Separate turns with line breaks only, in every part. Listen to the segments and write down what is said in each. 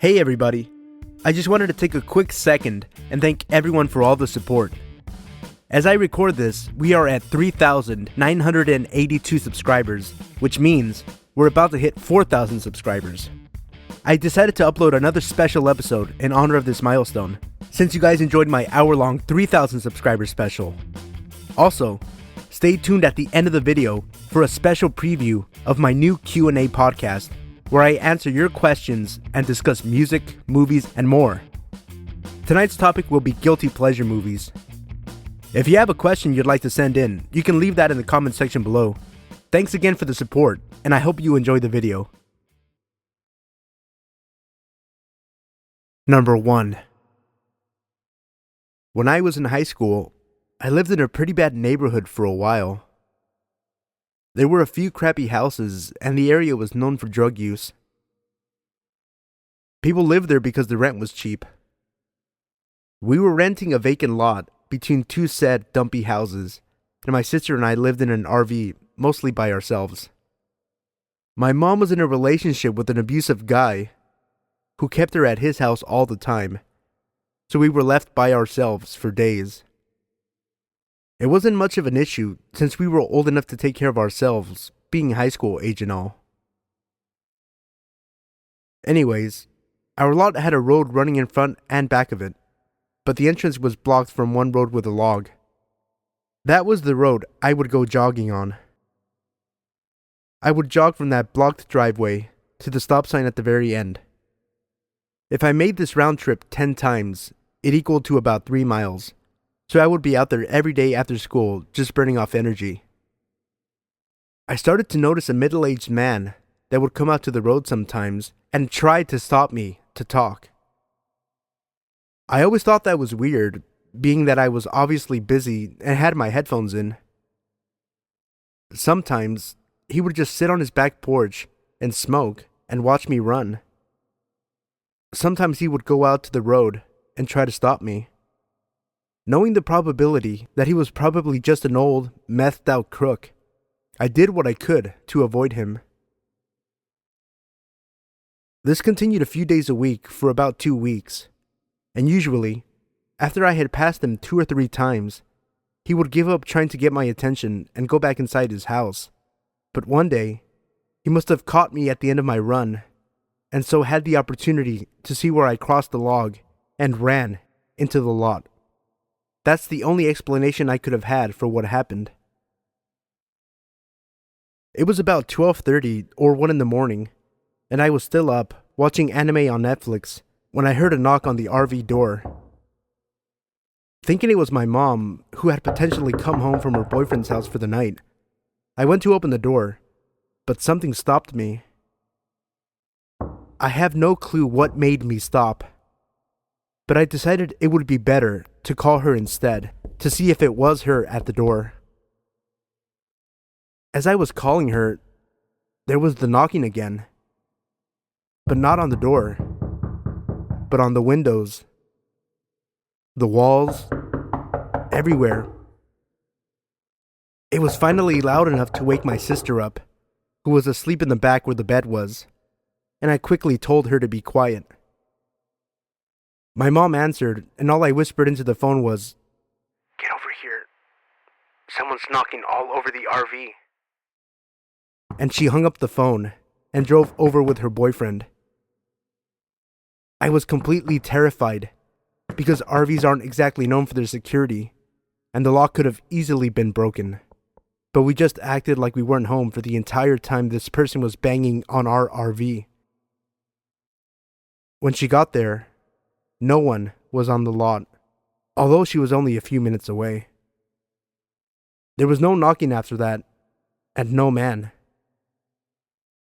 Hey everybody, I just wanted to take a quick second and thank everyone for all the support. As I record this, we are at 3,982 subscribers, which means we're about to hit 4,000 subscribers. I decided to upload another special episode in honor of this milestone, since you guys enjoyed my hour-long 3,000 subscribers special. Also, stay tuned at the end of the video for a special preview of my new Q&A podcast, where I answer your questions and discuss music, movies, and more. Tonight's topic will be guilty pleasure movies. If you have a question you'd like to send in, you can leave that in the comment section below. Thanks again for the support, and I hope you enjoy the video. Number 1. When I was in high school, I lived in a pretty bad neighborhood for a while. There were a few crappy houses, and the area was known for drug use. People lived there because the rent was cheap. We were renting a vacant lot between two sad, dumpy houses, and my sister and I lived in an RV, mostly by ourselves. My mom was in a relationship with an abusive guy who kept her at his house all the time, so we were left by ourselves for days. It wasn't much of an issue since we were old enough to take care of ourselves, being high school age and all. Anyways, our lot had a road running in front and back of it, but the entrance was blocked from one road with a log. That was the road I would go jogging on. I would jog from that blocked driveway to the stop sign at the very end. If I made this round trip 10 times, it equaled to about 3 miles. So I would be out there every day after school, just burning off energy. I started to notice a middle-aged man that would come out to the road sometimes and try to stop me to talk. I always thought that was weird, being that I was obviously busy and had my headphones in. Sometimes he would just sit on his back porch and smoke and watch me run. Sometimes he would go out to the road and try to stop me. Knowing the probability that he was probably just an old, methed-out crook, I did what I could to avoid him. This continued a few days a week for about 2 weeks, and usually, after I had passed him 2 or 3 times, he would give up trying to get my attention and go back inside his house. But one day, he must have caught me at the end of my run, and so had the opportunity to see where I crossed the log and ran into the lot. That's the only explanation I could have had for what happened. It was about 12:30 or 1 in the morning, and I was still up, watching anime on Netflix, when I heard a knock on the RV door. Thinking it was my mom, who had potentially come home from her boyfriend's house for the night, I went to open the door, but something stopped me. I have no clue what made me stop, but I decided it would be better to call her instead, to see if it was her at the door. As I was calling her, there was the knocking again. But not on the door, but on the windows, the walls, everywhere. It was finally loud enough to wake my sister up, who was asleep in the back where the bed was, and I quickly told her to be quiet. My mom answered, and all I whispered into the phone was, "Get over here. Someone's knocking all over the RV." And she hung up the phone and drove over with her boyfriend. I was completely terrified because RVs aren't exactly known for their security, and the lock could have easily been broken. But we just acted like we weren't home for the entire time this person was banging on our RV. When she got there, no one was on the lot, although she was only a few minutes away. There was no knocking after that, and no man.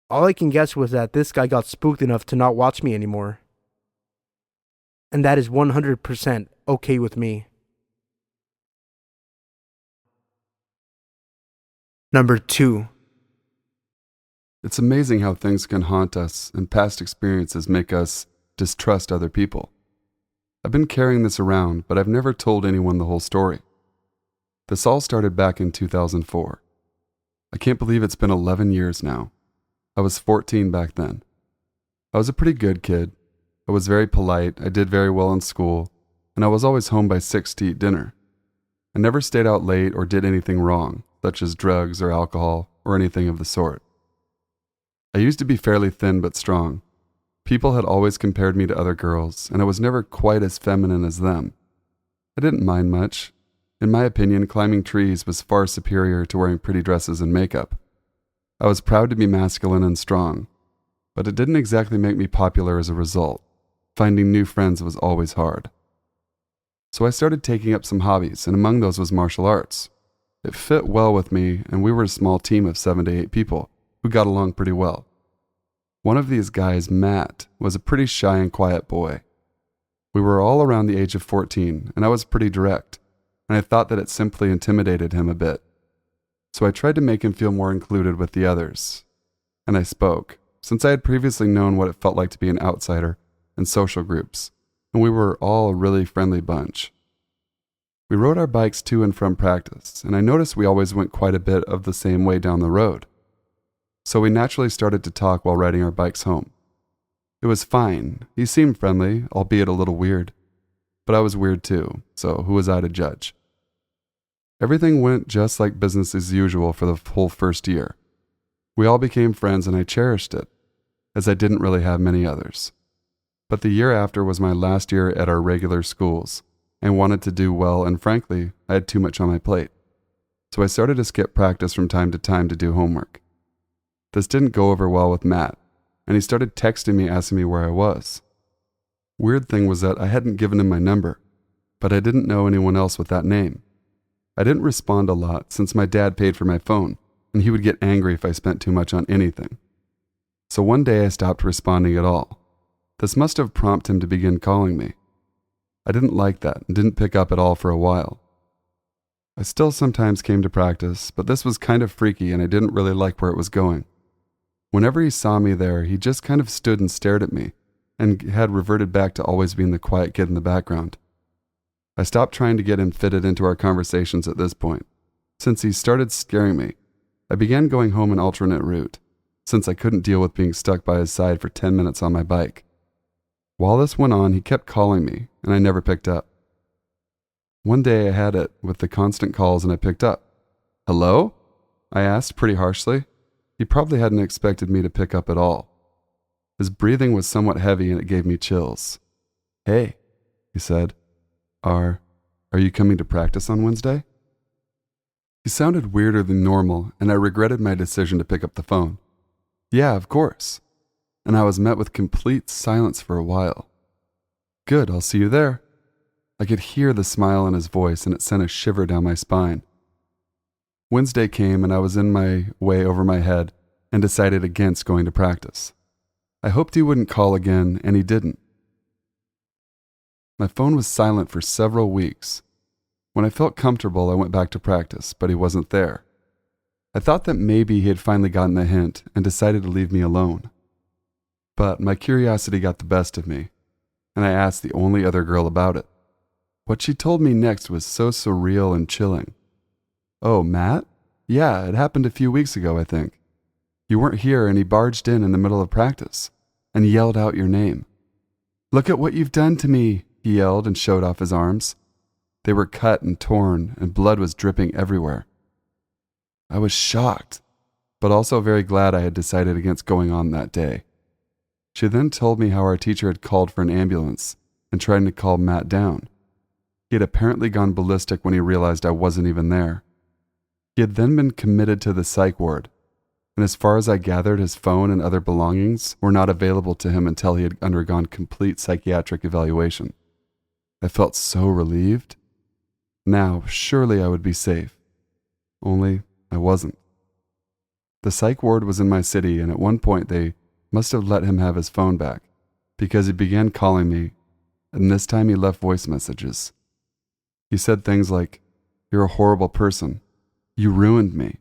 All I can guess was that this guy got spooked enough to not watch me anymore. And that is 100% okay with me. Number 2.
It's amazing how things can haunt us and past experiences make us distrust other people. I've been carrying this around, but I've never told anyone the whole story. This all started back in 2004. I can't believe it's been 11 years now. I was 14 back then. I was a pretty good kid, I was very polite, I did very well in school, and I was always home by 6 to eat dinner. I never stayed out late or did anything wrong, such as drugs or alcohol or anything of the sort. I used to be fairly thin but strong. People had always compared me to other girls, and I was never quite as feminine as them. I didn't mind much. In my opinion, climbing trees was far superior to wearing pretty dresses and makeup. I was proud to be masculine and strong, but it didn't exactly make me popular as a result. Finding new friends was always hard. So I started taking up some hobbies, and among those was martial arts. It fit well with me, and we were a small team of 7 to 8 people who got along pretty well. One of these guys, Matt, was a pretty shy and quiet boy. We were all around the age of 14, and I was pretty direct, and I thought that it simply intimidated him a bit. So I tried to make him feel more included with the others. And I spoke, since I had previously known what it felt like to be an outsider in social groups, and we were all a really friendly bunch. We rode our bikes to and from practice, and I noticed we always went quite a bit of the same way down the road. So we naturally started to talk while riding our bikes home. It was fine. He seemed friendly, albeit a little weird. But I was weird too, so who was I to judge? Everything went just like business as usual for the whole first year. We all became friends and I cherished it, as I didn't really have many others. But the year after was my last year at our regular schools, and wanted to do well, and frankly, I had too much on my plate. So I started to skip practice from time to time to do homework. This didn't go over well with Matt, and he started texting me asking me where I was. Weird thing was that I hadn't given him my number, but I didn't know anyone else with that name. I didn't respond a lot since my dad paid for my phone, and he would get angry if I spent too much on anything. So one day I stopped responding at all. This must have prompted him to begin calling me. I didn't like that and didn't pick up at all for a while. I still sometimes came to practice, but this was kind of freaky and I didn't really like where it was going. Whenever he saw me there, he just kind of stood and stared at me, and had reverted back to always being the quiet kid in the background. I stopped trying to get him fitted into our conversations at this point. Since he started scaring me, I began going home an alternate route, since I couldn't deal with being stuck by his side for 10 minutes on my bike. While this went on, he kept calling me, and I never picked up. One day I had it with the constant calls and I picked up. "Hello?" I asked pretty harshly. He probably hadn't expected me to pick up at all. His breathing was somewhat heavy and it gave me chills. "Hey," he said, Are you coming to practice on Wednesday?" He sounded weirder than normal, and I regretted my decision to pick up the phone. "Yeah, of course." And I was met with complete silence for a while. "Good, I'll see you there." I could hear the smile in his voice, and it sent a shiver down my spine. Wednesday came, and I was in my way over my head and decided against going to practice. I hoped he wouldn't call again, and he didn't. My phone was silent for several weeks. When I felt comfortable, I went back to practice, but he wasn't there. I thought that maybe he had finally gotten the hint and decided to leave me alone. But my curiosity got the best of me, and I asked the only other girl about it. What she told me next was so surreal and chilling. "Oh, Matt? Yeah, it happened a few weeks ago, I think. You weren't here and he barged in the middle of practice and yelled out your name. 'Look at what you've done to me,' he yelled and showed off his arms. They were cut and torn and blood was dripping everywhere. I was shocked, but also very glad I had decided against going on that day. She then told me how our teacher had called for an ambulance and tried to calm Matt down. He had apparently gone ballistic when he realized I wasn't even there. He had then been committed to the psych ward, and as far as I gathered, his phone and other belongings were not available to him until he had undergone complete psychiatric evaluation. I felt so relieved. Now, surely I would be safe. Only I wasn't. The psych ward was in my city, and at one point they must have let him have his phone back, because he began calling me, and this time he left voice messages. He said things like, "You're a horrible person. You ruined me,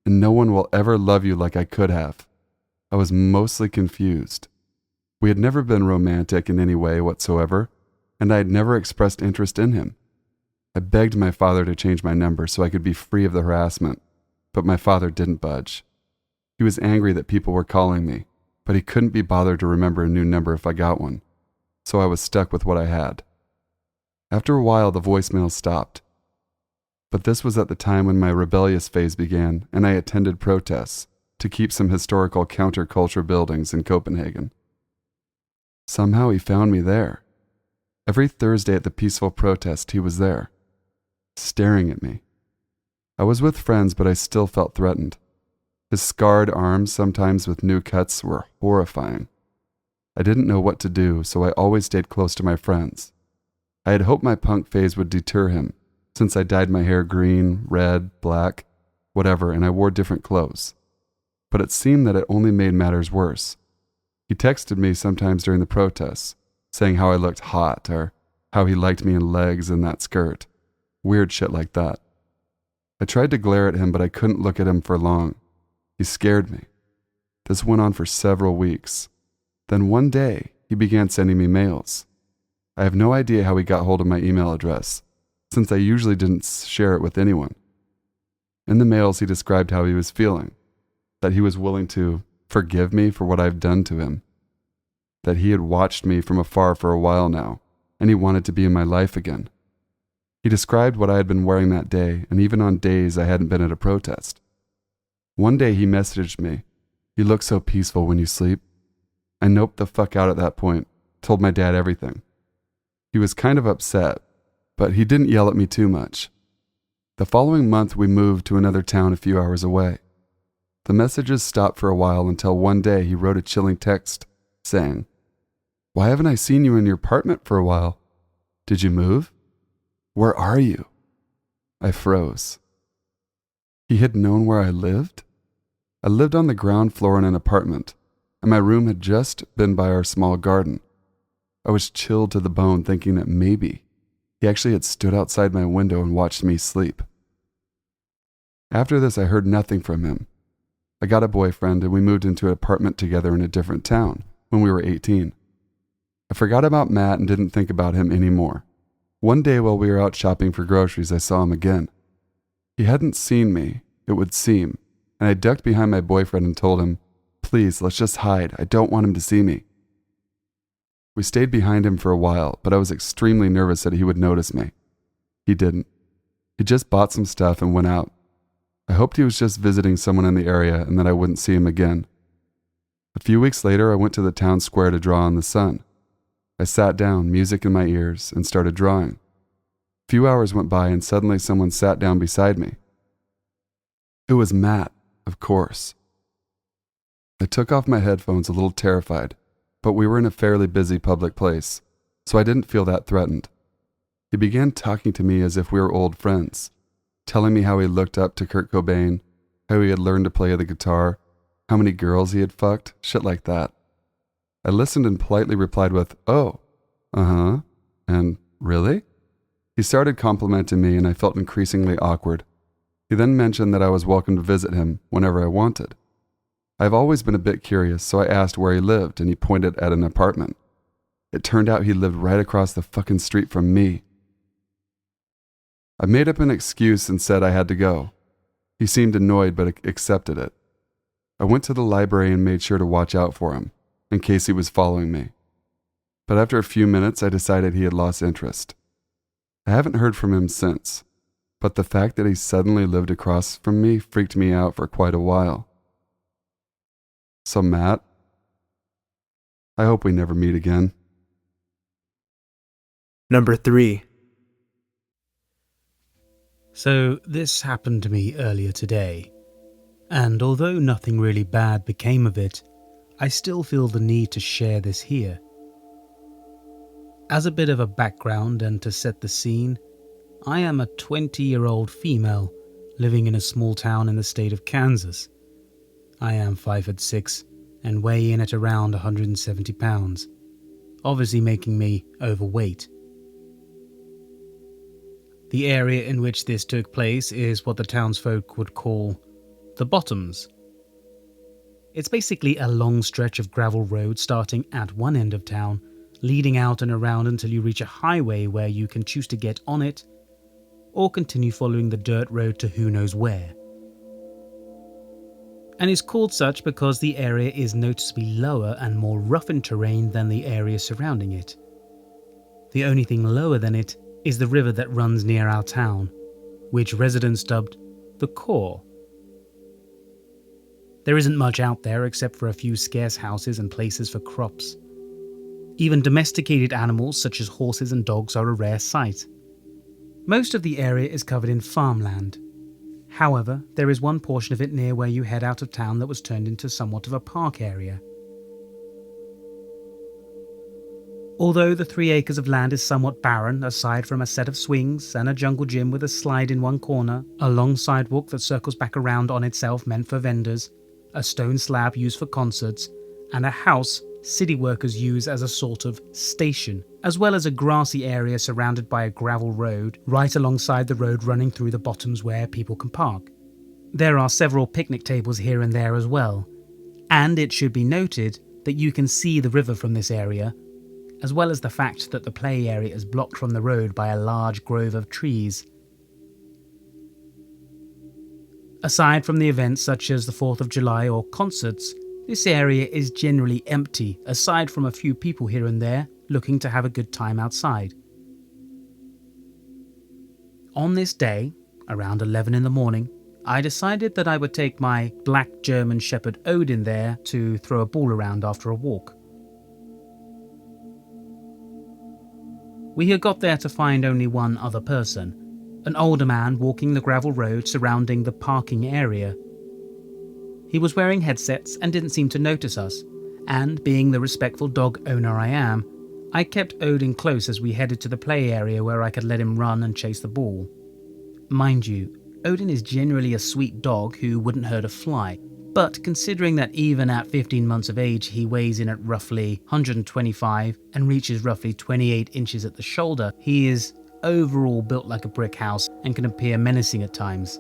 and no one will ever love you like I could have." I was mostly confused. We had never been romantic in any way whatsoever, and I had never expressed interest in him. I begged my father to change my number so I could be free of the harassment, but my father didn't budge. He was angry that people were calling me, but he couldn't be bothered to remember a new number if I got one, so I was stuck with what I had. After a while, the voicemail stopped. But this was at the time when my rebellious phase began, and I attended protests to keep some historical counterculture buildings in Copenhagen. Somehow he found me there. Every Thursday at the peaceful protest, he was there, staring at me. I was with friends, but I still felt threatened. His scarred arms, sometimes with new cuts, were horrifying. I didn't know what to do, so I always stayed close to my friends. I had hoped my punk phase would deter him, since I dyed my hair green, red, black, whatever, and I wore different clothes. But it seemed that it only made matters worse. He texted me sometimes during the protests, saying how I looked hot, or how he liked me in legs and that skirt. Weird shit like that. I tried to glare at him, but I couldn't look at him for long. He scared me. This went on for several weeks. Then one day, he began sending me mails. I have no idea how he got hold of my email address, since I usually didn't share it with anyone. In the mails, he described how he was feeling, that he was willing to forgive me for what I've done to him, that he had watched me from afar for a while now, and he wanted to be in my life again. He described what I had been wearing that day, and even on days I hadn't been at a protest. One day he messaged me, "You look so peaceful when you sleep." I noped the fuck out at that point, told my dad everything. He was kind of upset, but he didn't yell at me too much. The following month we moved to another town a few hours away. The messages stopped for a while until one day he wrote a chilling text saying, "Why haven't I seen you in your apartment for a while? Did you move? Where are you?" I froze. He had known where I lived? I lived on the ground floor in an apartment, and my room had just been by our small garden. I was chilled to the bone thinking that maybe he actually had stood outside my window and watched me sleep. After this, I heard nothing from him. I got a boyfriend and we moved into an apartment together in a different town when we were 18. I forgot about Matt and didn't think about him anymore. One day while we were out shopping for groceries, I saw him again. He hadn't seen me, it would seem, and I ducked behind my boyfriend and told him, "Please, let's just hide. I don't want him to see me." We stayed behind him for a while, but I was extremely nervous that he would notice me. He didn't. He just bought some stuff and went out. I hoped he was just visiting someone in the area and that I wouldn't see him again. A few weeks later, I went to the town square to draw in the sun. I sat down, music in my ears, and started drawing. A few hours went by and suddenly someone sat down beside me. It was Matt, of course. I took off my headphones a little terrified, but we were in a fairly busy public place, so I didn't feel that threatened. He began talking to me as if we were old friends, telling me how he looked up to Kurt Cobain, how he had learned to play the guitar, how many girls he had fucked, shit like that. I listened and politely replied with, "Oh, uh-huh, and really?" He started complimenting me and I felt increasingly awkward. He then mentioned that I was welcome to visit him whenever I wanted. I've always been a bit curious, so I asked where he lived and he pointed at an apartment. It turned out he lived right across the fucking street from me. I made up an excuse and said I had to go. He seemed annoyed but accepted it. I went to the library and made sure to watch out for him, in case he was following me. But after a few minutes, I decided he had lost interest. I haven't heard from him since, but the fact that he suddenly lived across from me freaked me out for quite a while. So Matt, I hope we never meet again.
Number 3.
So this happened to me earlier today, and although nothing really bad became of it, I still feel the need to share this here. As a bit of a background and to set the scene, I am a 20-year-old female living in a small town in the state of Kansas. I am 5'6" and weigh in at around 170 pounds, obviously making me overweight. The area in which this took place is what the townsfolk would call the Bottoms. It's basically a long stretch of gravel road starting at one end of town, leading out and around until you reach a highway where you can choose to get on it or continue following the dirt road to who knows where. And it's called such because the area is noticeably lower and more rough in terrain than the area surrounding it, The only thing lower than it is the river that runs near our town, which residents dubbed the Core. There isn't much out there except for a few scarce houses and places for crops. Even domesticated animals such as horses and dogs are a rare sight. Most of the area is covered in farmland. However, there is one portion of it near where you head out of town that was turned into somewhat of a park area. Although the 3 acres of land is somewhat barren, aside from a set of swings and a jungle gym with a slide in one corner, a long sidewalk that circles back around on itself meant for vendors, a stone slab used for concerts, and a house city workers use as a sort of station, as well as a grassy area surrounded by a gravel road right alongside the road running through the bottoms where people can park. There are several picnic tables here and there as well, and it should be noted that you can see the river from this area, as well as the fact that the play area is blocked from the road by a large grove of trees. Aside from the events such as the 4th of July or concerts, this area is generally empty, aside from a few people here and there looking to have a good time outside. On this day, around 11 in the morning, I decided that I would take my black German Shepherd Odin there to throw a ball around after a walk. We had got there to find only one other person, an older man walking the gravel road surrounding the parking area. He was wearing headsets and didn't seem to notice us, and being the respectful dog owner I am, I kept Odin close as we headed to the play area where I could let him run and chase the ball. Mind you, Odin is generally a sweet dog who wouldn't hurt a fly, but considering that even at 15 months of age he weighs in at roughly 125 and reaches roughly 28 inches at the shoulder, he is overall built like a brick house and can appear menacing at times.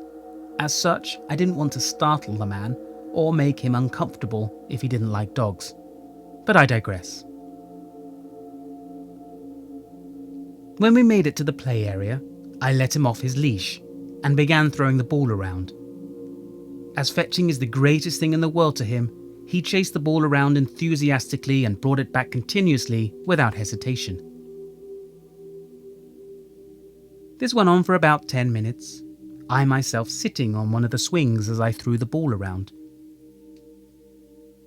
As such, I didn't want to startle the man or make him uncomfortable if he didn't like dogs. But I digress. When we made it to the play area, I let him off his leash and began throwing the ball around. As fetching is the greatest thing in the world to him, he chased the ball around enthusiastically and brought it back continuously without hesitation. This went on for about 10 minutes, I myself sitting on one of the swings as I threw the ball around.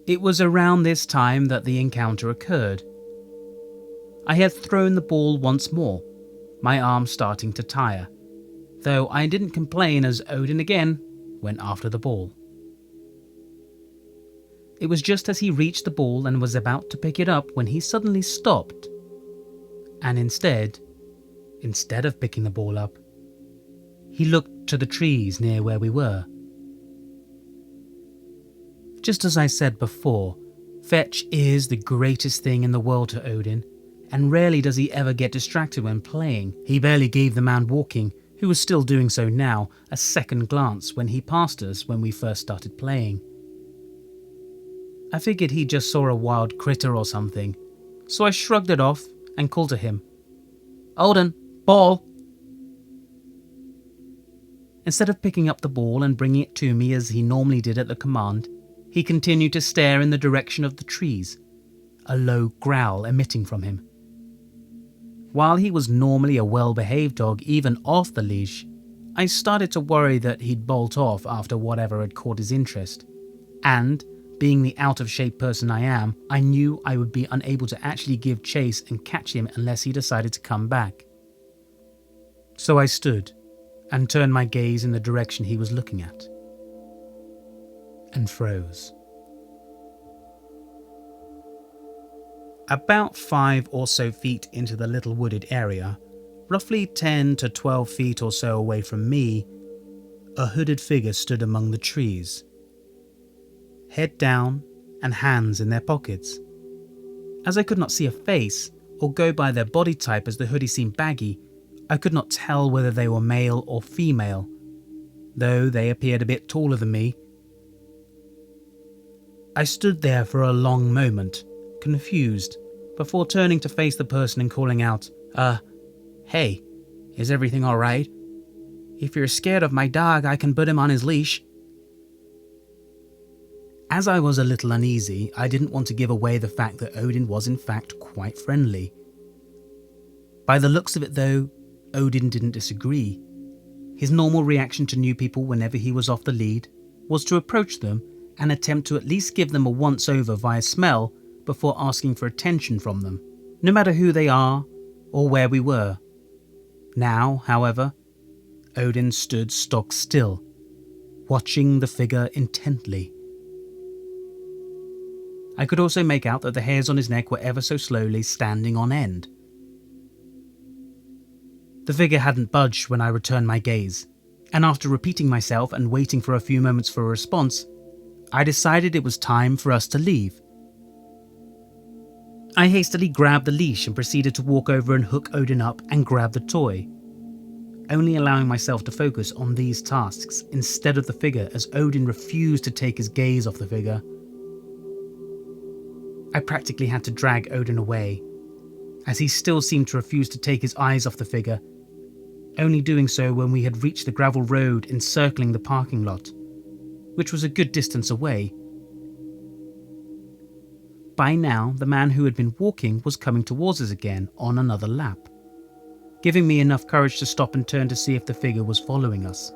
It was around this time that the encounter occurred. I had thrown the ball once more, my arm starting to tire, though I didn't complain as Odin again went after the ball. It was just as he reached the ball and was about to pick it up when he suddenly stopped, and instead of picking the ball up, he looked to the trees near where we were. Just as I said before, fetch is the greatest thing in the world to Odin, and rarely does he ever get distracted when playing. He barely gave the man walking, who was still doing so now, a second glance when he passed us when we first started playing. I figured he just saw a wild critter or something, so I shrugged it off and called to him, "Odin, ball!" Instead of picking up the ball and bringing it to me as he normally did at the command, he continued to stare in the direction of the trees, a low growl emitting from him. While he was normally a well-behaved dog even off the leash, I started to worry that he'd bolt off after whatever had caught his interest, and, being the out-of-shape person I am, I knew I would be unable to actually give chase and catch him unless he decided to come back. So I stood and turned my gaze in the direction he was looking at, and froze. About 5 or so feet into the little wooded area, roughly 10 to 12 feet or so away from me, a hooded figure stood among the trees, head down and hands in their pockets. As I could not see a face or go by their body type as the hoodie seemed baggy, I could not tell whether they were male or female, though they appeared a bit taller than me. I stood there for a long moment, confused, before turning to face the person and calling out, "Hey, is everything alright? If you're scared of my dog, I can put him on his leash." As I was a little uneasy, I didn't want to give away the fact that Odin was in fact quite friendly. By the looks of it though, Odin didn't disagree. His normal reaction to new people whenever he was off the lead was to approach them and attempt to at least give them a once-over via smell before asking for attention from them, no matter who they are or where we were. Now, however, Odin stood stock still, watching the figure intently. I could also make out that the hairs on his neck were ever so slowly standing on end. The figure hadn't budged when I returned my gaze, and after repeating myself and waiting for a few moments for a response, I decided it was time for us to leave. I hastily grabbed the leash and proceeded to walk over and hook Odin up and grab the toy, only allowing myself to focus on these tasks instead of the figure as Odin refused to take his gaze off the figure. I practically had to drag Odin away, as he still seemed to refuse to take his eyes off the figure, only doing so when we had reached the gravel road encircling the parking lot, which was a good distance away. By now, the man who had been walking was coming towards us again on another lap, giving me enough courage to stop and turn to see if the figure was following us.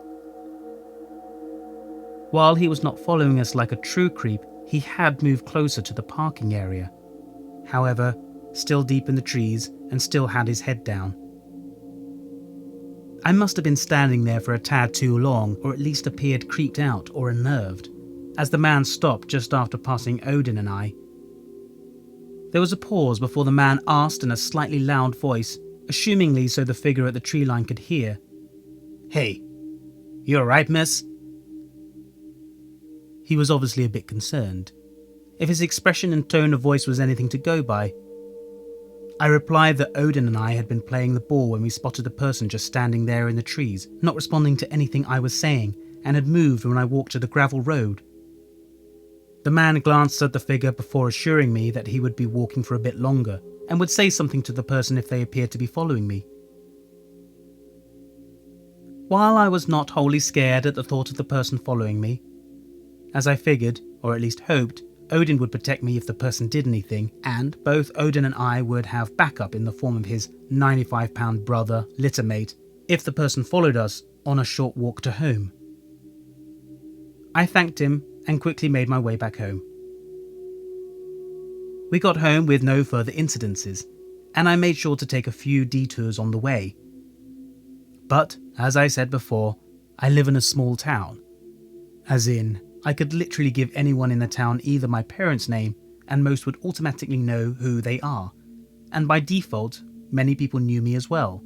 While he was not following us like a true creep, he had moved closer to the parking area, however, still deep in the trees and still had his head down. I must have been standing there for a tad too long, or at least appeared creeped out or unnerved, as the man stopped just after passing Odin and I. There was a pause before the man asked in a slightly loud voice, assumingly so the figure at the tree line could hear, "Hey, you alright, miss?" He was obviously a bit concerned, if his expression and tone of voice was anything to go by. I replied that Odin and I had been playing the ball when we spotted the person just standing there in the trees, not responding to anything I was saying, and had moved when I walked to the gravel road. The man glanced at the figure before assuring me that he would be walking for a bit longer, and would say something to the person if they appeared to be following me. While I was not wholly scared at the thought of the person following me, as I figured, or at least hoped, Odin would protect me if the person did anything, and both Odin and I would have backup in the form of his 95-pound brother, littermate, if the person followed us on a short walk to home. I thanked him and quickly made my way back home. We got home with no further incidences, and I made sure to take a few detours on the way. But, as I said before, I live in a small town, as in, I could literally give anyone in the town either my parents' name and most would automatically know who they are, and by default, many people knew me as well.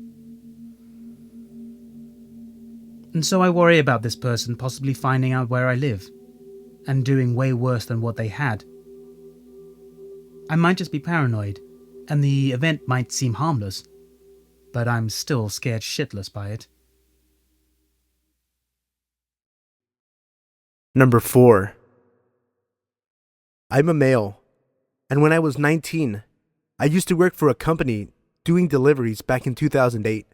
And so I worry about this person possibly finding out where I live, and doing way worse than what they had. I might just be paranoid, and the event might seem harmless, but I'm still scared shitless by it.
Number 4. I'm a male, and when I was 19, I used to work for a company doing deliveries back in 2008.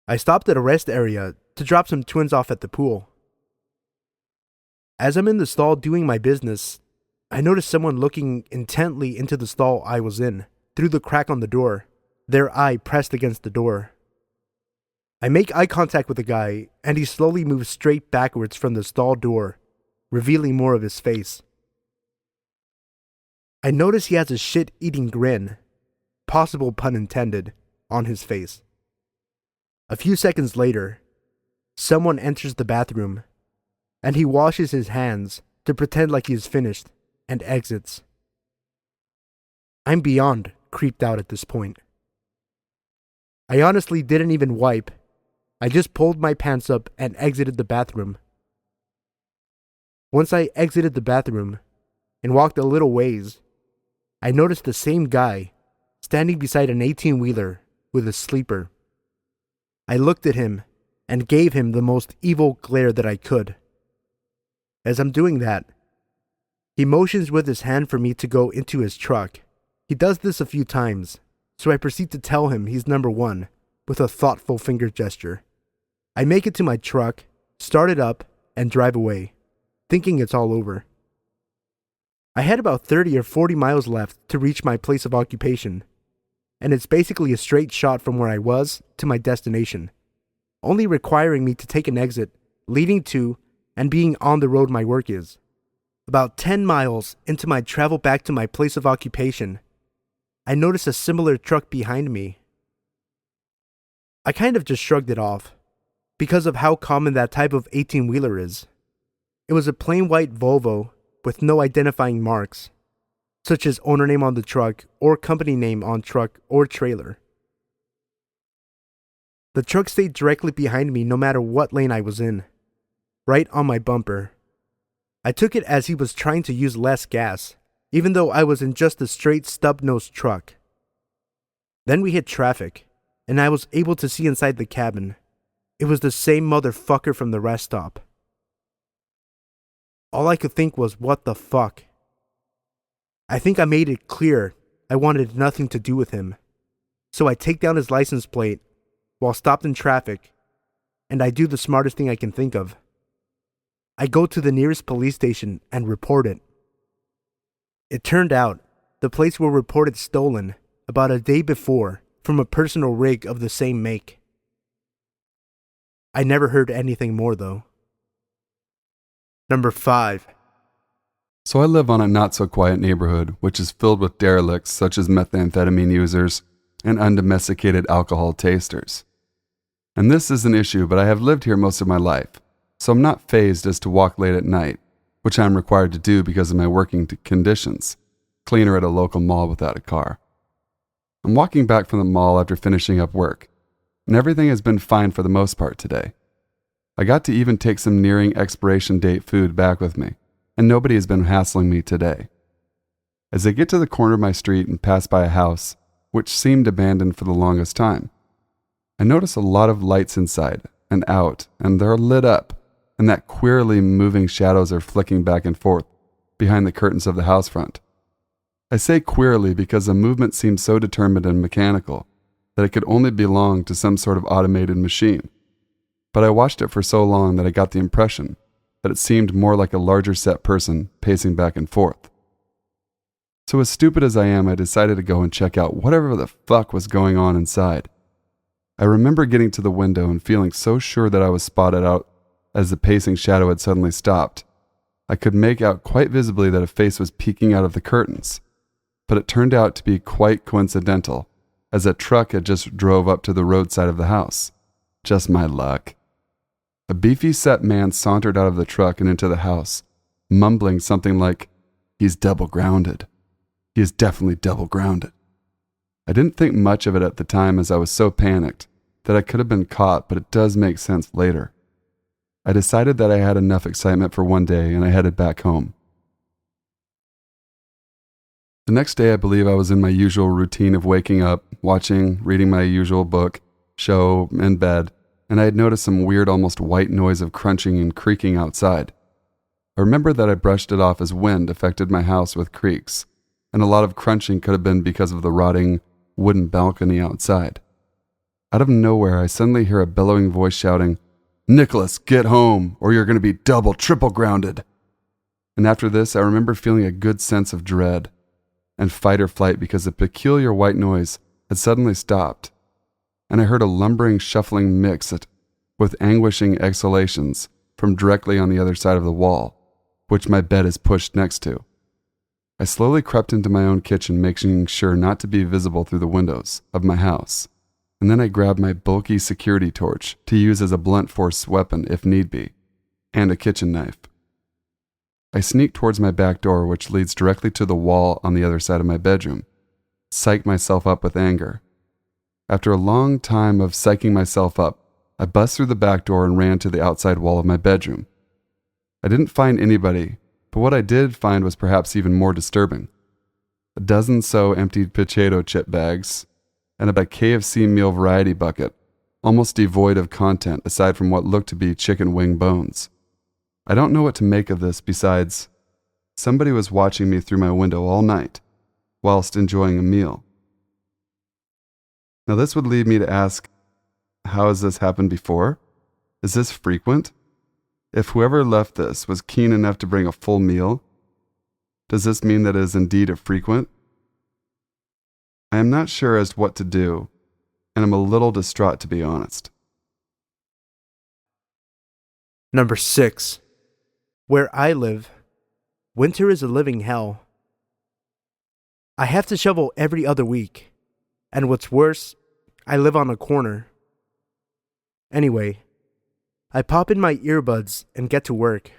I stopped at a rest area to drop some twins off at the pool. As I'm in the stall doing my business, I noticed someone looking intently into the stall I was in, through the crack on the door, their eye pressed against the door. I make eye contact with the guy, and he slowly moves straight backwards from the stall door, revealing more of his face. I notice he has a shit-eating grin, possible pun intended, on his face. A few seconds later, someone enters the bathroom, and he washes his hands to pretend like he is finished, and exits. I'm beyond creeped out at this point. I honestly didn't even wipe. I just pulled my pants up and exited the bathroom. Once I exited the bathroom and walked a little ways, I noticed the same guy standing beside an 18-wheeler with a sleeper. I looked at him and gave him the most evil glare that I could. As I'm doing that, he motions with his hand for me to go into his truck. He does this a few times, so I proceed to tell him he's number 1 with a thoughtful finger gesture. I make it to my truck, start it up, and drive away, thinking it's all over. I had about 30 or 40 miles left to reach my place of occupation. and it's basically a straight shot from where I was to my destination, only requiring me to take an exit leading to and being on the road my work is. About 10 miles into my travel back to my place of occupation, I noticed a similar truck behind me. I kind of just shrugged it off, because of how common that type of 18-wheeler is. It was a plain white Volvo with no identifying marks, such as owner name on the truck or company name on truck or trailer. The truck stayed directly behind me no matter what lane I was in, right on my bumper. I took it as he was trying to use less gas, even though I was in just a straight stub-nosed truck. Then we hit traffic, and I was able to see inside the cabin. It was the same motherfucker from the rest stop. All I could think was, what the fuck? I think I made it clear I wanted nothing to do with him. So I take down his license plate while stopped in traffic, and I do the smartest thing I can think of. I go to the nearest police station and report it. It turned out the plates were reported stolen about a day before from a personal rig of the same make. I never heard anything more though. Number 5.
So I live on a not-so-quiet neighborhood, which is filled with derelicts such as methamphetamine users and undomesticated alcohol tasters. And this is an issue, but I have lived here most of my life, so I'm not fazed as to walk late at night, which I'm required to do because of my working conditions, cleaner at a local mall without a car. I'm walking back from the mall after finishing up work, and everything has been fine for the most part today. I got to even take some nearing expiration date food back with me, and nobody has been hassling me today. As I get to the corner of my street and pass by a house, which seemed abandoned for the longest time, I notice a lot of lights inside and out, and they're lit up, and that queerly moving shadows are flicking back and forth behind the curtains of the house front. I say queerly because the movement seems so determined and mechanical that it could only belong to some sort of automated machine. But I watched it for so long that I got the impression that it seemed more like a larger set person pacing back and forth. So as stupid as I am, I decided to go and check out whatever the fuck was going on inside. I remember getting to the window and feeling so sure that I was spotted out as the pacing shadow had suddenly stopped. I could make out quite visibly that a face was peeking out of the curtains, but it turned out to be quite coincidental, as a truck had just drove up to the roadside of the house. Just my luck. A beefy set man sauntered out of the truck and into the house, mumbling something like, "He's double grounded. He is definitely double grounded." I didn't think much of it at the time as I was so panicked that I could have been caught, but it does make sense later. I decided that I had enough excitement for one day and I headed back home. The next day I believe I was in my usual routine of waking up, watching, reading my usual book, show, in bed, and I had noticed some weird almost white noise of crunching and creaking outside. I remember that I brushed it off as wind affected my house with creaks, and a lot of crunching could have been because of the rotting wooden balcony outside. Out of nowhere, I suddenly hear a bellowing voice shouting, "Nicholas, get home, or you're going to be double, triple grounded." And after this, I remember feeling a good sense of dread and fight or flight because the peculiar white noise had suddenly stopped, and I heard a lumbering, shuffling mix with anguishing exhalations from directly on the other side of the wall, which my bed is pushed next to. I slowly crept into my own kitchen, making sure not to be visible through the windows of my house, and then I grabbed my bulky security torch to use as a blunt force weapon if need be, and a kitchen knife. I sneaked towards my back door, which leads directly to the wall on the other side of my bedroom, psyched myself up with anger. After a long time of psyching myself up, I bust through the back door and ran to the outside wall of my bedroom. I didn't find anybody, but what I did find was perhaps even more disturbing. A dozen so emptied potato chip bags, and a KFC meal variety bucket, almost devoid of content aside from what looked to be chicken wing bones. I don't know what to make of this besides somebody was watching me through my window all night, whilst enjoying a meal. Now this would lead me to ask, how has this happened before? Is this frequent? If whoever left this was keen enough to bring a full meal, does this mean that it is indeed a frequent? I am not sure as to what to do, and I'm a little distraught to be honest.
Number 6. Where I live, winter is a living hell. I have to shovel every other week, and what's worse, I live on a corner. Anyway, I pop in my earbuds and get to work.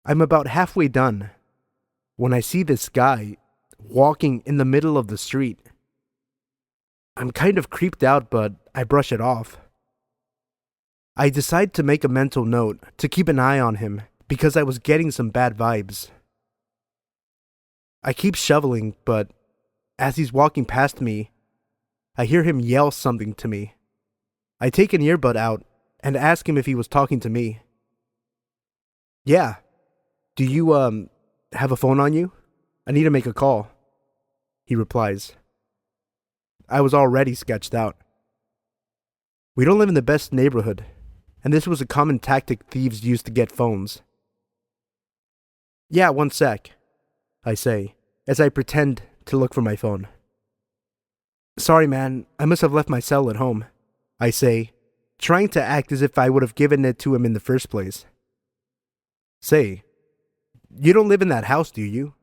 I'm about halfway done when I see this guy walking in the middle of the street. I'm kind of creeped out, but I brush it off. I decide to make a mental note to keep an eye on him because I was getting some bad vibes. I keep shoveling, but as he's walking past me, I hear him yell something to me. I take an earbud out and ask him if he was talking to me. Yeah. Do you, have a phone on you? I need to make a call. He replies. I was already sketched out. We don't live in the best neighborhood, and this was a common tactic thieves used to get phones. Yeah, 1 sec, I say, as I pretend to look for my phone. Sorry, man, I must have left my cell at home, I say, trying to act as if I would have given it to him in the first place. Say, you don't live in that house, do you?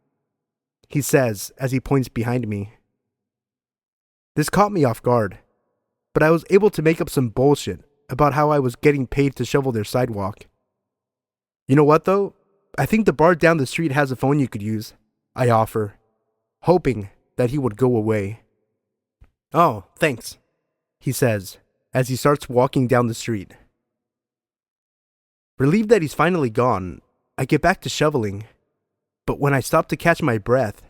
He says as he points behind me. This caught me off guard, but I was able to make up some bullshit about how I was getting paid to shovel their sidewalk. You know what though? I think the bar down the street has a phone you could use, I offer, hoping that he would go away. Oh, thanks, he says as he starts walking down the street. Relieved that he's finally gone, I get back to shoveling, but when I stop to catch my breath,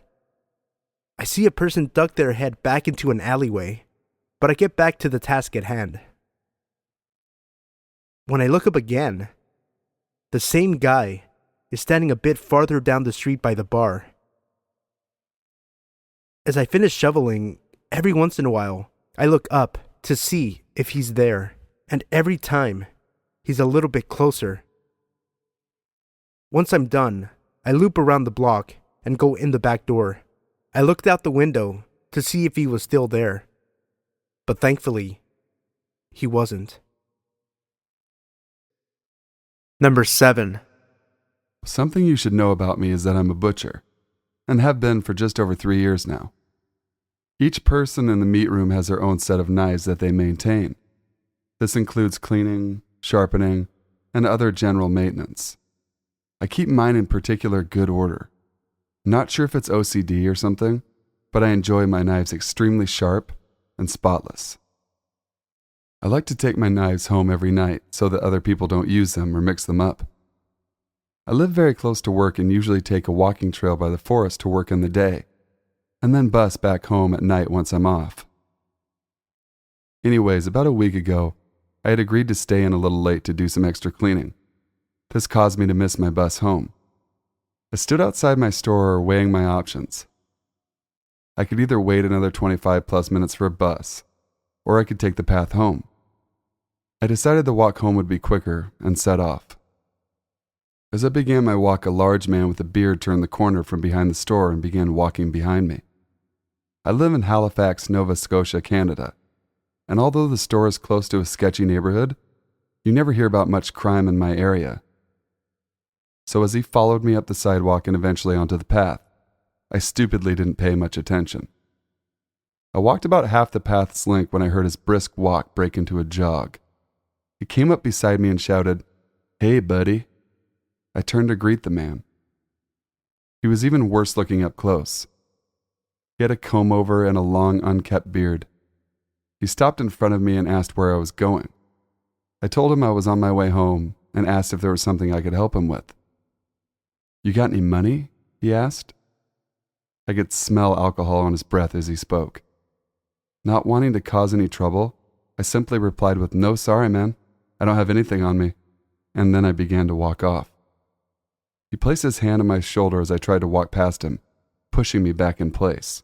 I see a person duck their head back into an alleyway, but I get back to the task at hand. When I look up again, the same guy is standing a bit farther down the street by the bar. As I finish shoveling, every once in a while, I look up to see if he's there, and every time, he's a little bit closer. Once I'm done, I loop around the block and go in the back door. I looked out the window to see if he was still there, but thankfully, he wasn't. Number 7.
Something you should know about me is that I'm a butcher, and have been for just over 3 years now. Each person in the meat room has their own set of knives that they maintain. This includes cleaning, sharpening, and other general maintenance. I keep mine in particular good order. Not sure if it's OCD or something, but I enjoy my knives extremely sharp and spotless. I like to take my knives home every night so that other people don't use them or mix them up. I live very close to work and usually take a walking trail by the forest to work in the day, and then bus back home at night once I'm off. Anyways, about a week ago, I had agreed to stay in a little late to do some extra cleaning. This caused me to miss my bus home. I stood outside my store weighing my options. I could either wait another 25 plus minutes for a bus, or I could take the path home. I decided the walk home would be quicker and set off. As I began my walk, a large man with a beard turned the corner from behind the store and began walking behind me. I live in Halifax, Nova Scotia, Canada, and although the store is close to a sketchy neighborhood, you never hear about much crime in my area. So as he followed me up the sidewalk and eventually onto the path, I stupidly didn't pay much attention. I walked about half the path's length when I heard his brisk walk break into a jog. He came up beside me and shouted, "Hey, buddy." I turned to greet the man. He was even worse looking up close. He had a comb-over and a long, unkempt beard. He stopped in front of me and asked where I was going. I told him I was on my way home and asked if there was something I could help him with. "You got any money?" he asked. I could smell alcohol on his breath as he spoke. Not wanting to cause any trouble, I simply replied with, "No, sorry, man. I don't have anything on me." And then I began to walk off. He placed his hand on my shoulder as I tried to walk past him, pushing me back in place.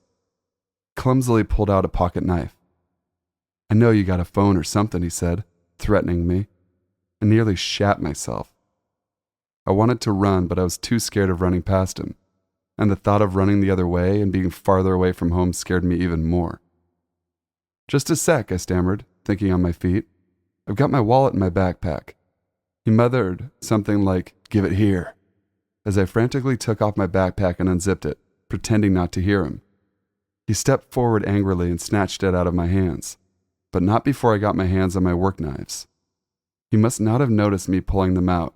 Clumsily pulled out a pocket knife. "I know you got a phone or something," he said, threatening me. I nearly shat myself. I wanted to run, but I was too scared of running past him. and the thought of running the other way and being farther away from home scared me even more. "Just a sec," I stammered, thinking on my feet. "I've got my wallet in my backpack." He muttered something like, "Give it here," as I frantically took off my backpack and unzipped it, pretending not to hear him. He stepped forward angrily and snatched it out of my hands, but not before I got my hands on my work knives. He must not have noticed me pulling them out,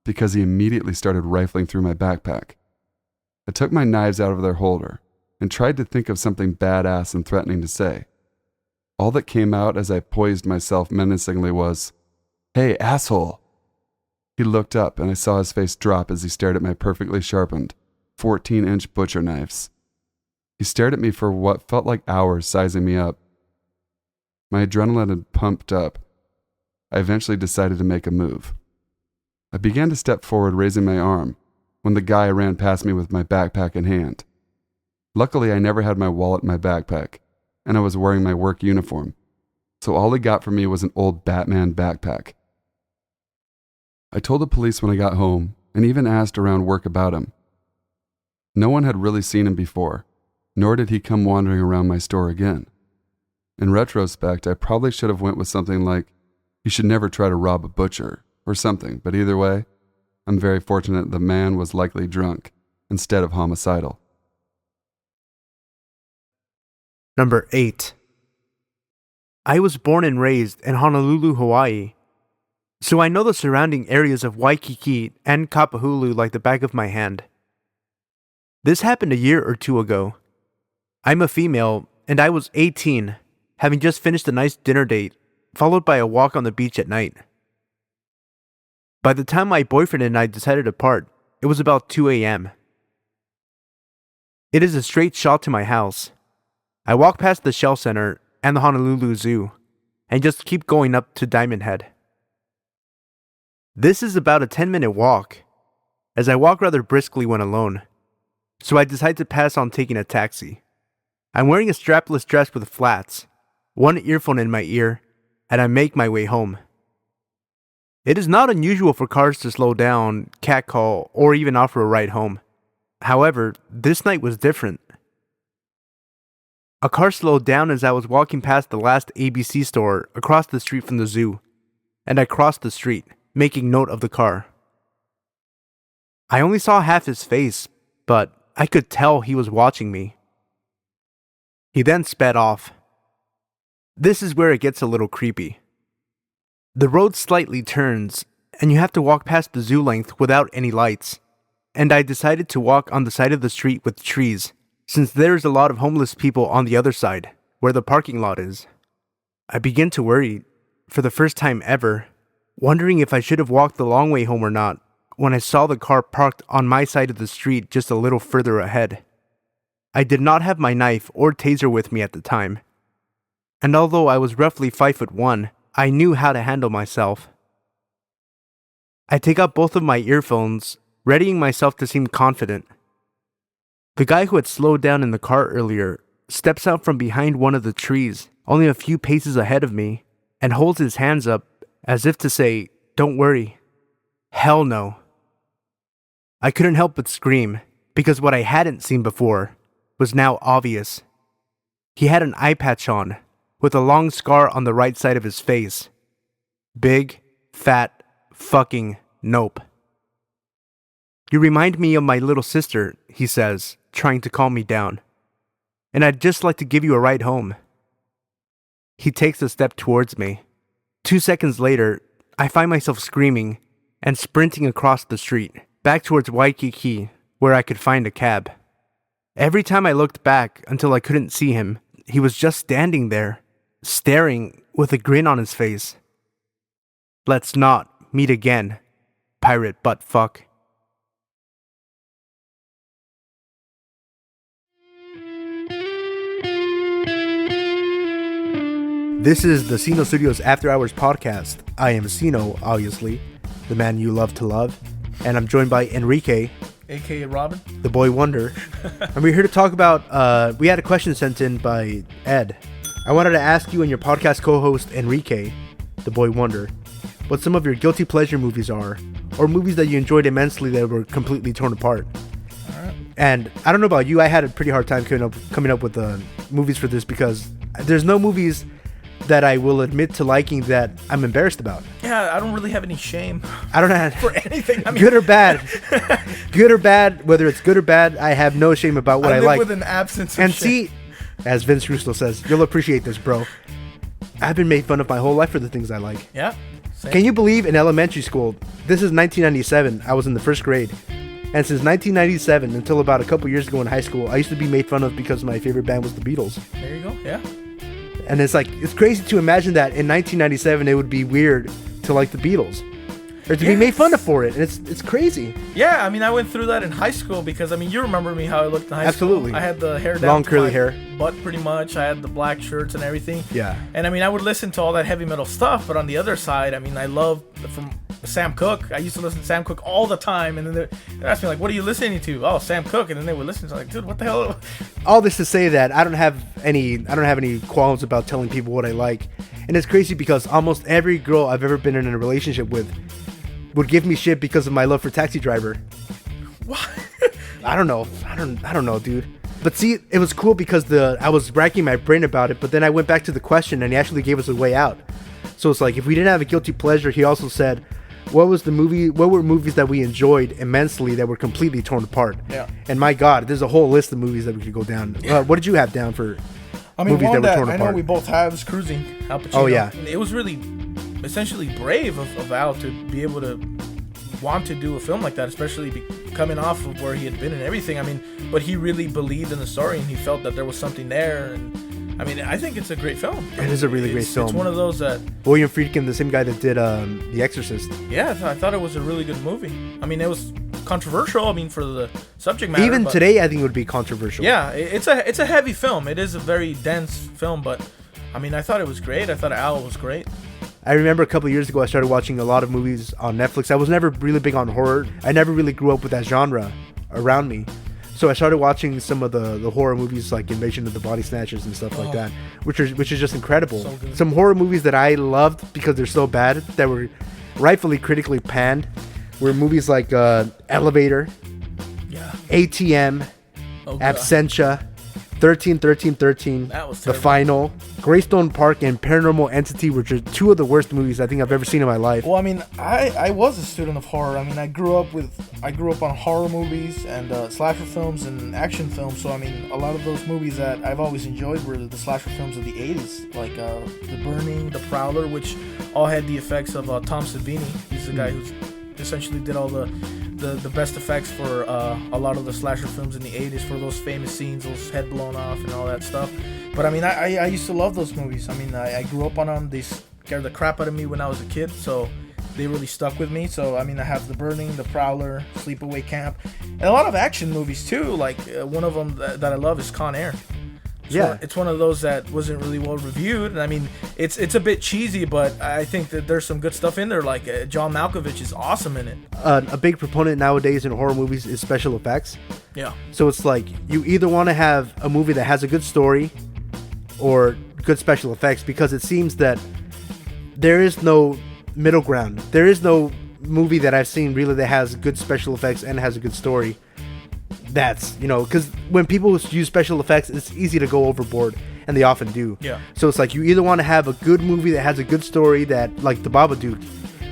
because he immediately started rifling through my backpack. I took my knives out of their holder and tried to think of something badass and threatening to say. All that came out as I poised myself menacingly was, "Hey, asshole!" He looked up and I saw his face drop as he stared at my perfectly sharpened 14-inch butcher knives. He stared at me for what felt like hours, sizing me up. My adrenaline had pumped up. I eventually decided to make a move. I began to step forward, raising my arm, when the guy ran past me with my backpack in hand. Luckily, I never had my wallet in my backpack, and I was wearing my work uniform, so all he got from me was an old Batman backpack. I told the police when I got home, and even asked around work about him. No one had really seen him before, nor did he come wandering around my store again. In retrospect, I probably should have went with something like, "You should never try to rob a butcher," or something, but either way, I'm very fortunate the man was likely drunk instead of homicidal.
Number 8. I was born and raised in Honolulu, Hawaii, so I know the surrounding areas of Waikiki and Kapahulu like the back of my hand. This happened a year or two ago. I'm a female, and I was 18, having just finished a nice dinner date, followed by a walk on the beach at night. By the time my boyfriend and I decided to part, it was about 2 a.m. It is a straight shot to my house. I walk past the Shell Center and the Honolulu Zoo, and just keep going up to Diamond Head. This is about a 10-minute walk, as I walk rather briskly when alone, so I decide to pass on taking a taxi. I'm wearing a strapless dress with flats, one earphone in my ear, and I make my way home. It is not unusual for cars to slow down, catcall, or even offer a ride home. However, this night was different. A car slowed down as I was walking past the last ABC store across the street from the zoo, and I crossed the street, making note of the car. I only saw half his face, but I could tell he was watching me. He then sped off. This is where it gets a little creepy. The road slightly turns, and you have to walk past the zoo length without any lights, and I decided to walk on the side of the street with trees, since there's a lot of homeless people on the other side, where the parking lot is. I begin to worry, for the first time ever, wondering if I should have walked the long way home or not, when I saw the car parked on my side of the street just a little further ahead. I did not have my knife or taser with me at the time, and although I was roughly 5'1", I knew how to handle myself. I take out both of my earphones, readying myself to seem confident. The guy who had slowed down in the car earlier steps out from behind one of the trees, only a few paces ahead of me, and holds his hands up as if to say, "Don't worry." Hell no. I couldn't help but scream, because what I hadn't seen before was now obvious. He had an eye patch on, with a long scar on the right side of his face. Big, fat, fucking nope. "You remind me of my little sister," he says, trying to calm me down. "And I'd just like to give you a ride home." He takes a step towards me. 2 seconds later, I find myself screaming and sprinting across the street, back towards Waikiki, where I could find a cab. Every time I looked back until I couldn't see him, he was just standing there, staring with a grin on his face. Let's not meet again, pirate butt fuck. This is the Sino Studios After Hours podcast. I am Sino, obviously, the man you love to love, and I'm joined by Enrique,
aka Robin,
the boy wonder. And we're here to talk about, we had a question sent in by Ed. I wanted to ask you and your podcast co-host Enrique, the boy wonder, what some of your guilty pleasure movies are, or movies that you enjoyed immensely that were completely torn apart.
Alright.
And I don't know about you, I had a pretty hard time coming up with movies for this because there's no movies that I will admit to liking that I'm embarrassed about.
Yeah, I don't really have any shame.
I don't have
for anything. I mean,
good or bad. Good or bad, whether it's good or bad, I have no shame about what I
live
like.
with an absence of
and
shame.
See, as Vince Russo says, you'll appreciate this, bro. I've been made fun of my whole life for the things I like.
Yeah. Same.
Can you believe in elementary school, this is 1997, I was in the first grade. And since 1997 until about a couple years ago in high school, I used to be made fun of because my favorite band was the Beatles.
There you go, yeah.
And it's like, it's crazy to imagine that in 1997 it would be weird to like the Beatles. Or to be made fun of for it. And it's crazy.
Yeah, I mean, I went through that in high school because, I mean, you remember me how I looked in high
Absolutely.
school. I had the hair down
long
to
curly
my
hair,
butt pretty much. I had the black shirts and everything.
Yeah.
And I mean, I would listen to all that heavy metal stuff, but on the other side, I mean, I love from Sam Cooke. I used to listen to Sam Cooke all the time, and then they asked me like, "What are you listening to?" "Oh, Sam Cooke," and then they would listen to like, "Dude, what the hell?"
All this to say that I don't have any qualms about telling people what I like, and it's crazy because almost every girl I've ever been in a relationship with would give me shit because of my love for Taxi Driver.
What?
I don't know, dude. But see, it was cool because I was racking my brain about it, but then I went back to the question and he actually gave us a way out. So it's like, if we didn't have a guilty pleasure, he also said, what were movies that we enjoyed immensely that were completely torn apart?
Yeah.
And my God, there's a whole list of movies that we could go down. What did you have down for movies that were torn apart?
I know we both have is Cruising. Al Pacino.
Oh, yeah.
It was really essentially brave of Al to be able to want to do a film like that, especially coming off of where he had been and everything. I mean, but he really believed in the story and he felt that there was something there. And I mean, I think it's a great film.
It is a really great film.
It's one of those that
William Friedkin, the same guy that did The Exorcist.
Yeah, I thought it was a really good movie. I mean, it was controversial. I mean, for the subject matter.
Even today, I think it would be controversial.
Yeah, it's a heavy film. It is a very dense film, but I mean, I thought it was great. I thought Al was great.
I remember a couple of years ago, I started watching a lot of movies on Netflix. I was never really big on horror. I never really grew up with that genre around me. So I started watching some of the horror movies like Invasion of the Body Snatchers and stuff like that, which is just incredible. So some horror movies that I loved because they're so bad that were rightfully critically panned were movies like Elevator, ATM, Absentia, 13-13-13,
That was
The
terrible.
Final, Greystone Park, and Paranormal Entity, which are two of the worst movies I think I've ever seen in my life.
Well, I mean, I was a student of horror. I mean, I grew up on horror movies and slasher films and action films. So I mean, a lot of those movies that I've always enjoyed were the slasher films of the 80s, like The Burning, The Prowler, which all had the effects of Tom Savini. He's the guy who's essentially did all the best effects for a lot of the slasher films in the 80s for those famous scenes, those head blown off and all that stuff. But I mean, I used to love those movies. I mean, I grew up on them. They scared the crap out of me when I was a kid, so they really stuck with me. So I mean, I have The Burning, The Prowler, Sleepaway Camp, and a lot of action movies too. Like one of them that I love is Con Air. It's one of those that wasn't really well reviewed, and I mean, it's a bit cheesy, but I think that there's some good stuff in there. Like John Malkovich is awesome in it.
A big proponent nowadays in horror movies is special effects.
Yeah.
So it's like you either want to have a movie that has a good story or good special effects, because it seems that there is no middle ground. There is no movie that I've seen really that has good special effects and has a good story. That's, because when people use special effects, it's easy to go overboard, and they often do.
Yeah.
So it's like you either want to have a good movie that has a good story, that like The Babadook,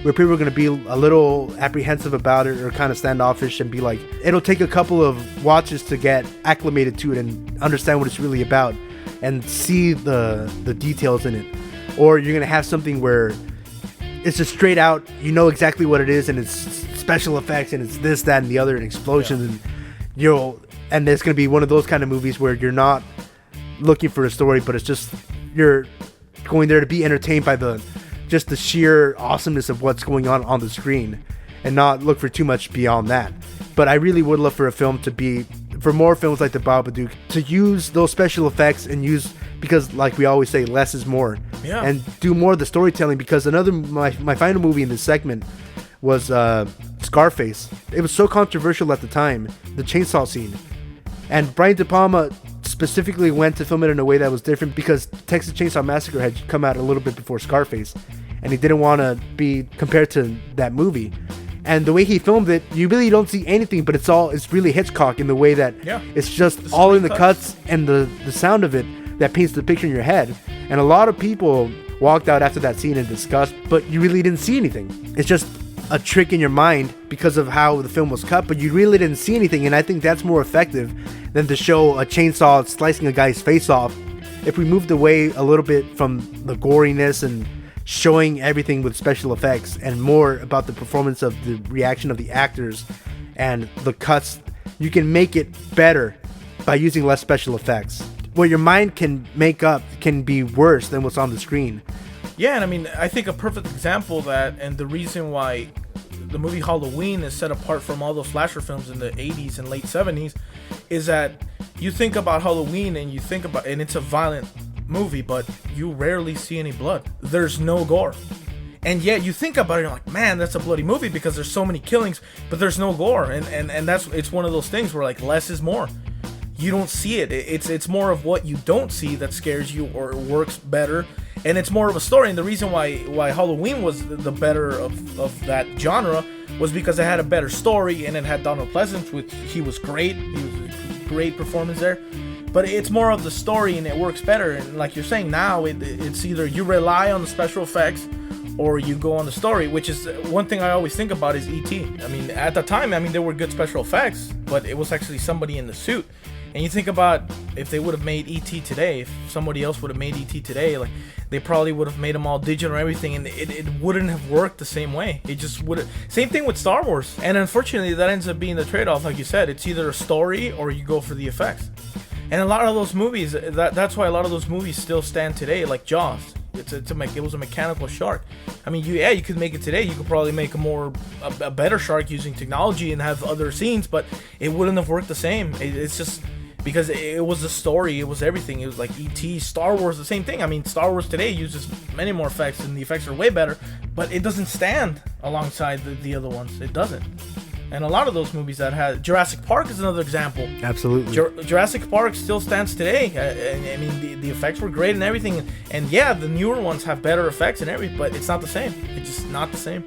where people are going to be a little apprehensive about it or kind of standoffish and be like, it'll take a couple of watches to get acclimated to it and understand what it's really about and see the details in it. Or you're going to have something where it's just straight out, exactly what it is, and it's special effects and it's this, that, and the other, and explosions, and and there's going to be one of those kind of movies where you're not looking for a story, but it's just you're going there to be entertained by the sheer awesomeness of what's going on the screen, and not look for too much beyond that. But I really would love for more films like The Babadook to use those special effects and because like we always say, less is more.
Yeah.
And do more of the storytelling, because my final movie in this segment was Scarface. It was so controversial at the time, the chainsaw scene. And Brian De Palma specifically went to film it in a way that was different because Texas Chainsaw Massacre had come out a little bit before Scarface, and he didn't want to be compared to that movie. And the way he filmed it, you really don't see anything, but it's really Hitchcock in the way that it's just all in the cuts and the sound of it that paints the picture in your head. And a lot of people walked out after that scene in disgust, but you really didn't see anything. It's just a trick in your mind because of how the film was cut, but you really didn't see anything. And I think that's more effective than to show a chainsaw slicing a guy's face off. If we moved away a little bit from the goriness and showing everything with special effects and more about the performance of the reaction of the actors and the cuts, you can make it better by using less special effects. What your mind can make up can be worse than what's on the screen.
Yeah, and I mean, I think a perfect example of that, and the reason why the movie Halloween is set apart from all those slasher films in the 80s and late 70s, is that you think about Halloween and it's a violent movie, but you rarely see any blood. There's no gore. And yet you think about it, you're like, man, that's a bloody movie because there's so many killings, but there's no gore. And it's one of those things where like less is more. You don't see it. It's more of what you don't see that scares you or works better. And it's more of a story. And the reason why Halloween was the better of that genre was because it had a better story, and it had Donald Pleasance, which he was great. He was a great performance there. But it's more of the story, and it works better. And like you're saying now, it's either you rely on the special effects or you go on the story, which is one thing I always think about is E.T. I mean, at the time, there were good special effects, but it was actually somebody in the suit. And you think about if they would have made E.T. today, if somebody else would have made E.T. today, like they probably would have made them all digital and everything, and it wouldn't have worked the same way. It just would. Same thing with Star Wars. And unfortunately, that ends up being the trade-off. Like you said, it's either a story or you go for the effects. And a lot of those movies, that's why a lot of those movies still stand today, like Jaws. It was a mechanical shark. I mean, you could make it today. You could probably make a better shark using technology and have other scenes, but it wouldn't have worked the same. It's just because it was the story, it was everything. It was like E.T., Star Wars, the same thing. I mean, Star Wars today uses many more effects, and the effects are way better, but it doesn't stand alongside the other ones. It doesn't. And a lot of those movies that had Jurassic Park is another example.
Absolutely.
Jurassic Park still stands today. I mean, the effects were great and everything. And yeah, the newer ones have better effects and everything, but it's not the same. It's just not the same.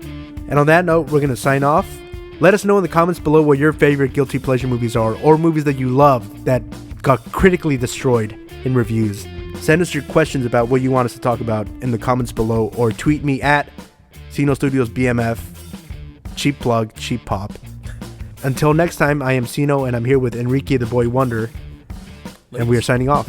And on that note, we're going to sign off. Let us know in the comments below what your favorite guilty pleasure movies are, or movies that you love that got critically destroyed in reviews. Send us your questions about what you want us to talk about in the comments below, or tweet me at Sino Studios BMF. Cheap plug, cheap pop. Until next time, I am Sino, and I'm here with Enrique the Boy Wonder, and we are signing off.